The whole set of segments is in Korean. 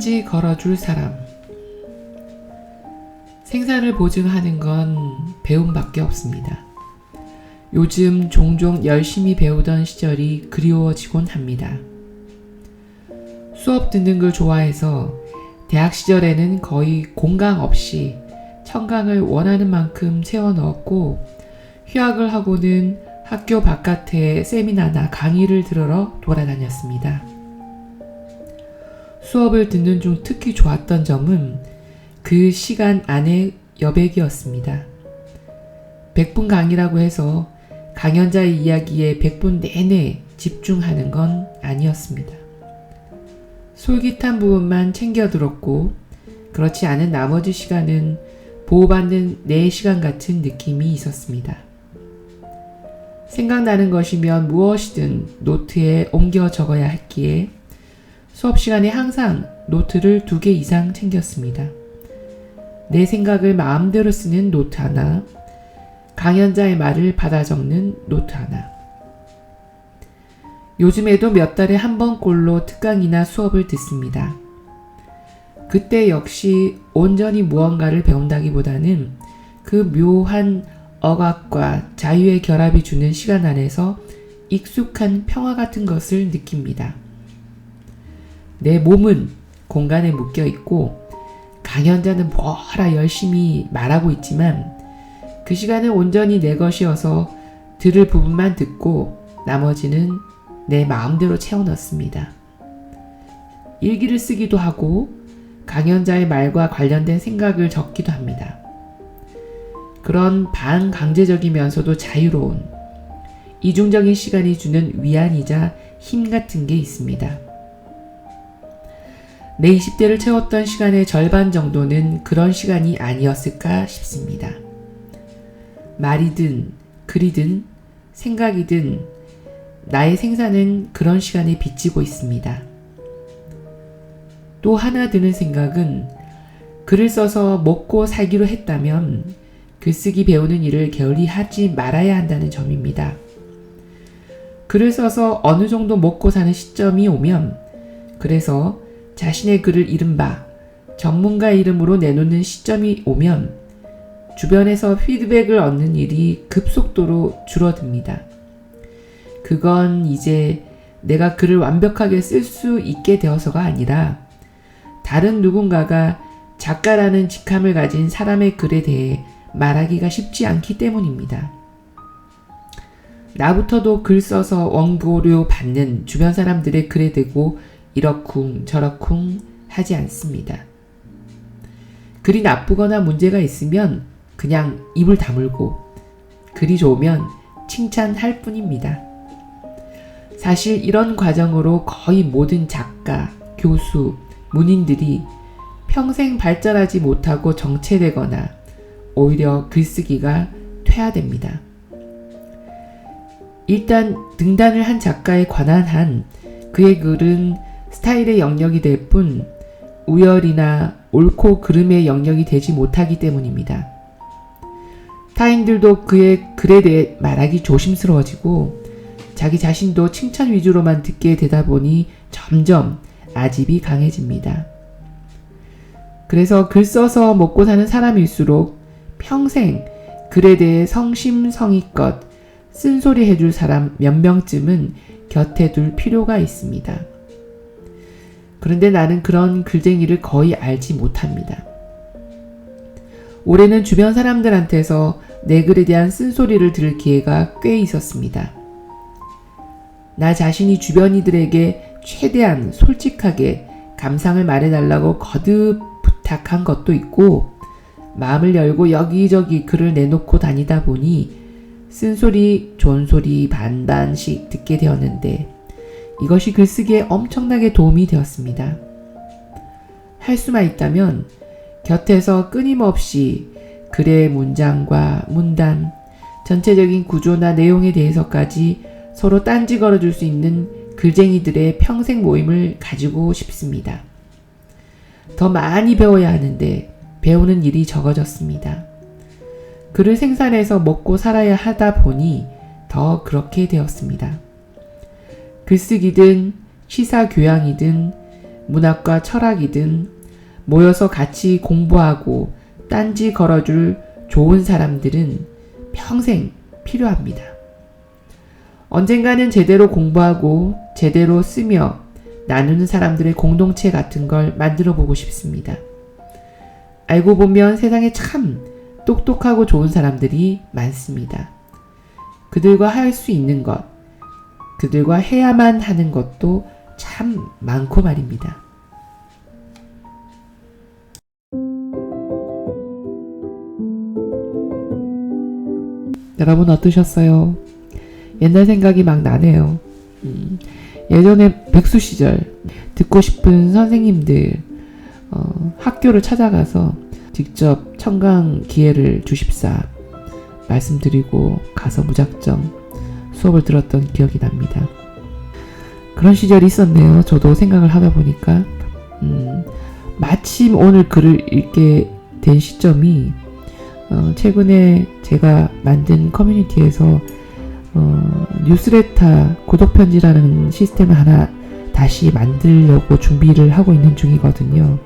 딴지 걸어줄 사람. 생사를 보증하는 건 배움밖에 없습니다. 요즘 종종 열심히 배우던 시절이 그리워지곤 합니다. 수업 듣는 걸 좋아해서 대학 시절에는 거의 공강 없이 청강을 원하는 만큼 채워 넣었고, 휴학을 하고는 학교 바깥에 세미나나 강의를 들으러 돌아다녔습니다. 수업을 듣는 중 특히 좋았던 점은 그 시간 안에 여백이었습니다. 100분 강의라고 해서 강연자의 이야기에 100분 내내 집중하는 건 아니었습니다. 솔깃한 부분만 챙겨 들었고, 그렇지 않은 나머지 시간은 보호받는 내 시간 같은 느낌이 있었습니다. 생각나는 것이면 무엇이든 노트에 옮겨 적어야 했기에 수업 시간에 항상 노트를 2개 이상 챙겼습니다. 내 생각을 마음대로 쓰는 노트 하나, 강연자의 말을 받아 적는 노트 하나. 요즘에도 몇 달에 한 번꼴로 특강이나 수업을 듣습니다. 그때 역시 온전히 무언가를 배운다기보다는 그 묘한 억압과 자유의 결합이 주는 시간 안에서 익숙한 평화 같은 것을 느낍니다. 내 몸은 공간에 묶여 있고 강연자는 뭐라 열심히 말하고 있지만 그 시간은 온전히 내 것이어서 들을 부분만 듣고 나머지는 내 마음대로 채워 넣습니다. 일기를 쓰기도 하고 강연자의 말과 관련된 생각을 적기도 합니다. 그런 반강제적이면서도 자유로운 이중적인 시간이 주는 위안이자 힘 같은 게 있습니다. 내 20대를 채웠던 시간의 절반 정도는 그런 시간이 아니었을까 싶습니다. 말이든 글이든 생각이든 나의 생사는 그런 시간에 비치고 있습니다. 또 하나 드는 생각은 글을 써서 먹고 살기로 했다면 글쓰기 배우는 일을 게을리 하지 말아야 한다는 점입니다. 글을 써서 어느 정도 먹고 사는 시점이 오면, 그래서 자신의 글을 이른바 전문가 이름으로 내놓는 시점이 오면 주변에서 피드백을 얻는 일이 급속도로 줄어듭니다. 그건 이제 내가 글을 완벽하게 쓸 수 있게 되어서가 아니라 다른 누군가가 작가라는 직함을 가진 사람의 글에 대해 말하기가 쉽지 않기 때문입니다. 나부터도 글 써서 원고료 받는 주변 사람들의 글에 대고 이러쿵 저러쿵 하지 않습니다. 글이 나쁘거나 문제가 있으면 그냥 입을 다물고 글이 좋으면 칭찬할 뿐입니다. 사실 이런 과정으로 거의 모든 작가, 교수, 문인들이 평생 발전하지 못하고 정체되거나 오히려 글쓰기가 퇴화됩니다. 일단 등단을 한 작가에 관한 한 그의 글은 스타일의 영역이 될 뿐 우열이나 옳고 그름의 영역이 되지 못하기 때문입니다. 타인들도 그의 글에 대해 말하기 조심스러워지고 자기 자신도 칭찬 위주로만 듣게 되다 보니 점점 아집이 강해집니다. 그래서 글 써서 먹고 사는 사람일수록 평생 글에 대해 성심성의껏 쓴소리 해줄 사람 몇 명쯤은 곁에 둘 필요가 있습니다. 그런데 나는 그런 글쟁이를 거의 알지 못합니다. 올해는 주변 사람들한테서 내 글에 대한 쓴소리를 들을 기회가 꽤 있었습니다. 나 자신이 주변 이들에게 최대한 솔직하게 감상을 말해달라고 거듭 부탁한 것도 있고 마음을 열고 여기저기 글을 내놓고 다니다 보니 쓴소리, 존소리 반반씩 듣게 되었는데 이것이 글쓰기에 엄청나게 도움이 되었습니다. 할 수만 있다면 곁에서 끊임없이 글의 문장과 문단, 전체적인 구조나 내용에 대해서까지 서로 딴지 걸어줄 수 있는 글쟁이들의 평생 모임을 가지고 싶습니다. 더 많이 배워야 하는데 배우는 일이 적어졌습니다. 글을 생산해서 먹고 살아야 하다 보니 더 그렇게 되었습니다. 글쓰기든 시사교양이든 문학과 철학이든 모여서 같이 공부하고 딴지 걸어줄 좋은 사람들은 평생 필요합니다. 언젠가는 제대로 공부하고 제대로 쓰며 나누는 사람들의 공동체 같은 걸 만들어 보고 싶습니다. 알고 보면 세상에 참 똑똑하고 좋은 사람들이 많습니다. 그들과 할 수 있는 것, 그들과 해야만 하는 것도 참 많고 말입니다. 여러분 어떠셨어요? 옛날 생각이 막 나네요. 예전에 백수 시절 듣고 싶은 선생님들 학교를 찾아가서 직접 청강 기회를 주십사 말씀드리고 가서 무작정 수업을 들었던 기억이 납니다. 그런 시절이 있었네요. 저도 생각을 하다 보니까 마침 오늘 글을 읽게 된 시점이 최근에 제가 만든 커뮤니티에서 뉴스레터 구독편지라는 시스템을 하나 다시 만들려고 준비를 하고 있는 중이거든요.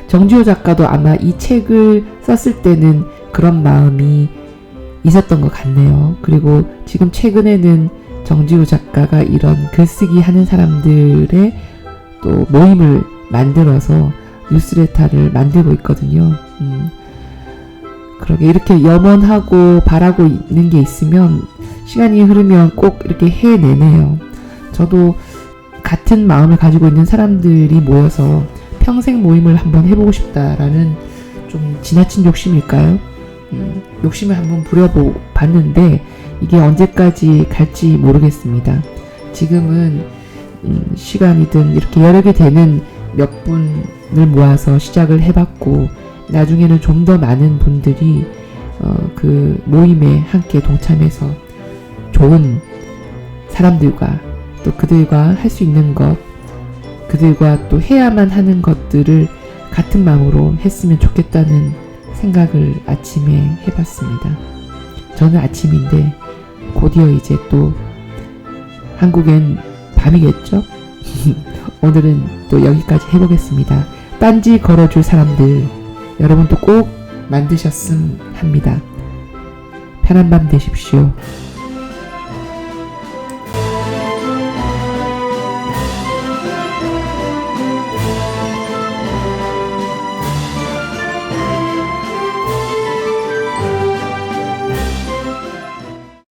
정지호 작가도 아마 이 책을 썼을 때는 그런 마음이 있었던 것 같네요. 그리고 지금 최근에는 정지호 작가가 이런 글쓰기 하는 사람들의 또 모임을 만들어서 뉴스레터를 만들고 있거든요. 그러게 이렇게 염원하고 바라고 있는 게 있으면 시간이 흐르면 꼭 이렇게 해내네요. 저도 같은 마음을 가지고 있는 사람들이 모여서 평생 모임을 한번 해보고 싶다라는 좀 지나친 욕심일까요? 욕심을 한번 부려봤는데 이게 언제까지 갈지 모르겠습니다. 지금은 시간이든 이렇게 여러 개 되는 몇 분을 모아서 시작을 해봤고 나중에는 좀 더 많은 분들이 그 모임에 함께 동참해서 좋은 사람들과 또 그들과 할 수 있는 것, 그들과 또 해야만 하는 것들을 같은 마음으로 했으면 좋겠다는 생각을 아침에 해봤습니다. 저는 아침인데 곧이어 이제 또 한국엔 밤이겠죠? 오늘은 또 여기까지 해보겠습니다. 딴지 걸어줄 사람들 여러분도 꼭 만드셨음 합니다. 편한 밤 되십시오.